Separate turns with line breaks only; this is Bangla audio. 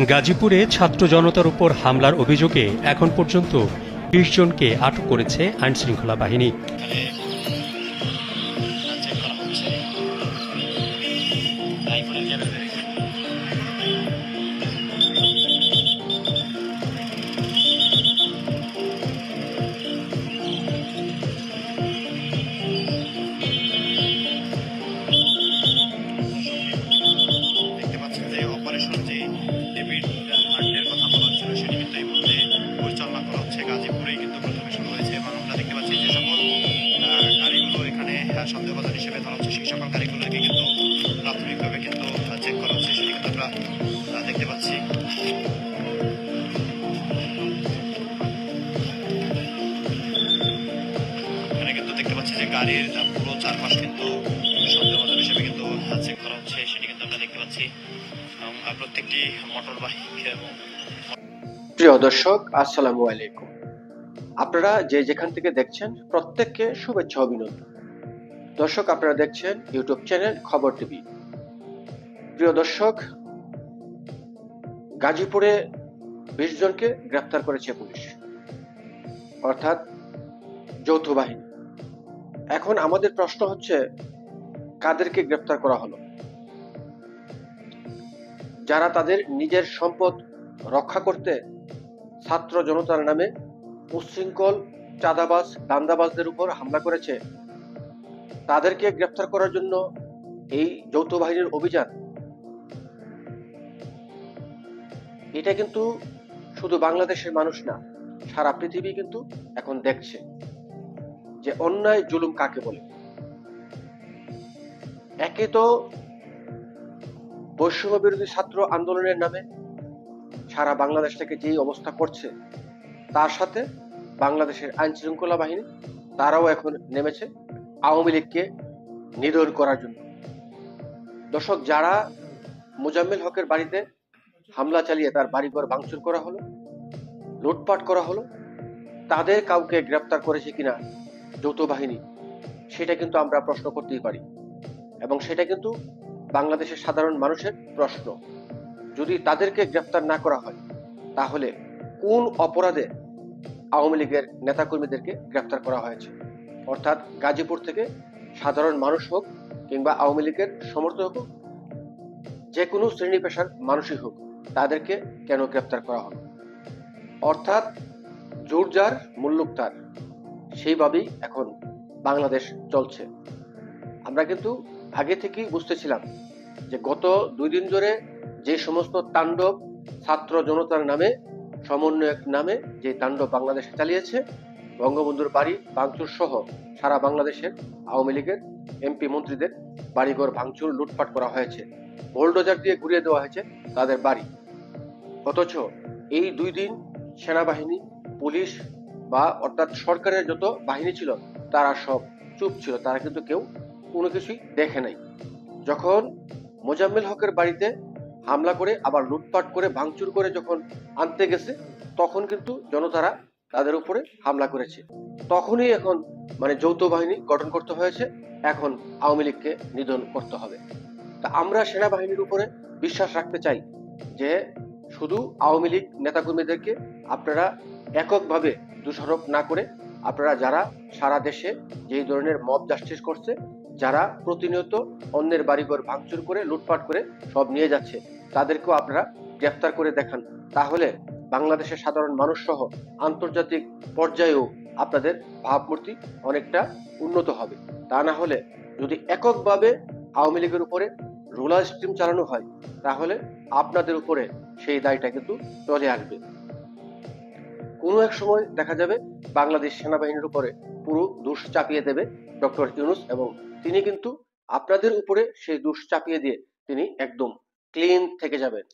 গাজীপুরে ছাত্র জনতার উপর হামলার অভিযোগে এখন পর্যন্ত ২০ জনকে আটক করেছে আইনশৃঙ্খলা বাহিনী।
সন্দেহভাজন হিসেবে ধরা হচ্ছে সেই সকল গাড়িগুলোকে কিন্তু প্রাথমিকভাবে কিন্তু চেক করা হচ্ছে, সেটি কিন্তু আমরা দেখতে পাচ্ছি। এখানে কিন্তু দেখতে পাচ্ছি যে গাড়ির পুরো চারপাশ কিন্তু সন্দেহভাজন হিসেবে কিন্তু চেক করা হচ্ছে, সেটি কিন্তু আমরা দেখতে পাচ্ছি। প্রত্যেকটি মোটর বাইক এবং
প্রিয় দর্শক, আসসালামু আলাইকুম। আপনারা যে যেখান থেকে দেখছেন প্রত্যেককে শুভেচ্ছা অভিনন্দন। দর্শক, আপনারা দেখছেন ইউটিউব চ্যানেল খবর টিভি। প্রিয় দর্শক, গাজীপুরে ২০ জনকে গ্রেফতার করেছে পুলিশ, অর্থাৎ যৌথ বাহিনী। এখন আমাদের প্রশ্ন হচ্ছে, কাদেরকে গ্রেফতার করা হলো? যারা তাদের নিজের সম্পদ রক্ষা করতে ছাত্র জনতার নামে উচ্ছৃঙ্খল চাঁদাবাজ দান্দাবাজদের উপর হামলা করেছে, তাদেরকে গ্রেফতার করার জন্য এই যৌথ বাহিনীর অভিযান। এটা কিন্তু শুধু বাংলাদেশের মানুষ না, সারা পৃথিবী কিন্তু এখন দেখছে যে অন্যায় জুলুম কাকে বলে। একে তো বৈষম্য বিরোধী ছাত্র আন্দোলনের নামে সারা বাংলাদেশ থেকে যেই অবস্থা করছে, তার সাথে বাংলাদেশের আইন শৃঙ্খলা বাহিনী তারাও এখন নেমেছে আওয়ামী লীগকে নিধন করার জন্য। দর্শক, যারা মোজাম্মেল হকের বাড়িতে হামলা চালিয়ে তার বাড়িঘর ভাঙচুর করা হলো, লুটপাট করা হলো, তাদের কাউকে গ্রেফতার করেছে কিনা যৌথ বাহিনী, সেটা কিন্তু আমরা প্রশ্ন করতেই পারি। এবং সেটা কিন্তু বাংলাদেশের সাধারণ মানুষের প্রশ্ন। যদি তাদেরকে গ্রেফতার না করা হয়, তাহলে কোন অপরাধে আওয়ামী লীগের নেতাকর্মীদেরকে গ্রেফতার করা হয়েছে? অর্থাৎ গাজীপুর থেকে সাধারণ মানুষ হোক কিংবা আওয়ামী লীগের সমর্থক হোক, যে কোনো শ্রেণী পেশার মানুষই হোক, তাদেরকে কেন গ্রেফতার করা হলো? অর্থাৎ জোর যার মুল্লুক তার, সেইভাবেই এখন বাংলাদেশ চলছে। আমরা কিন্তু আগে থেকেই বুঝতেছিলাম যে গত 2 দিন ধরে যে সমস্ত তাণ্ডব ছাত্র জনতার নামে, সমন্বয়ক নামে যে তাণ্ডব বাংলাদেশে চালিয়েছে, বঙ্গবন্ধুর বাড়ি ভাঙচুর সহ সারা বাংলাদেশের আওয়ামী লীগের এমপি মন্ত্রীদের বাড়িঘর ভাঙচুর লুটপাট করা হয়েছে, বোল্ডোজার দিয়ে ঘুরিয়ে দেওয়া হয়েছে তাদের বাড়ি। অথচ এই 2 দিন সেনাবাহিনী, পুলিশ বা অর্থাৎ সরকারের যত বাহিনী ছিল তারা সব চুপ ছিল, তারা কিন্তু কেউ কোনো কিছুই দেখে নাই। যখন মোজাম্মেল হকের বাড়িতে হামলা করে আবার লুটপাট করে ভাঙচুর করে যখন আনতে গেছে, তখন কিন্তু জনতারা তাদের উপরে হামলা করেছে। তখনই এখন যৌথ বাহিনী গঠন করতে হয়েছে, এখন আওয়ামী লীগকে নিধন করতে হবে। তা আমরা সেনাবাহিনীর উপরে বিশ্বাস রাখতে চাই যে শুধু আওয়ামী লীগ নেতাকর্মীদেরকে আপনারা এককভাবে দোষারোপ না করে, আপনারা যারা সারা দেশে যেই ধরনের মব জাস্টিস করছে, যারা প্রতিনিয়ত অন্যের বাড়িঘর ভাঙচুর করে লুটপাট করে সব নিয়ে যাচ্ছে, তাদেরকেও আপনারা গ্রেফতার করে দেখান। তাহলে বাংলাদেশের সাধারণ মানুষ সহ আন্তর্জাতিক পর্যায়েও আপনাদের ভাবমূর্তি অনেকটা উন্নত হবে। তা না হলে যদি এককভাবে আওয়ামী লীগের উপরে রুলার স্ট্রিম চালানো হয়, তাহলে আপনাদের উপরে সেই দায়টা কিন্তু চলে আসবে। কোনো এক সময় দেখা যাবে বাংলাদেশ সেনাবাহিনীর উপরে পুরো দোষ চাপিয়ে দেবে ডক্টর ইউনূস, এবং তিনি কিন্তু আপনাদের উপরে সেই দোষ চাপিয়ে দিয়ে তিনি একদম ক্লিন থেকে যাবেন।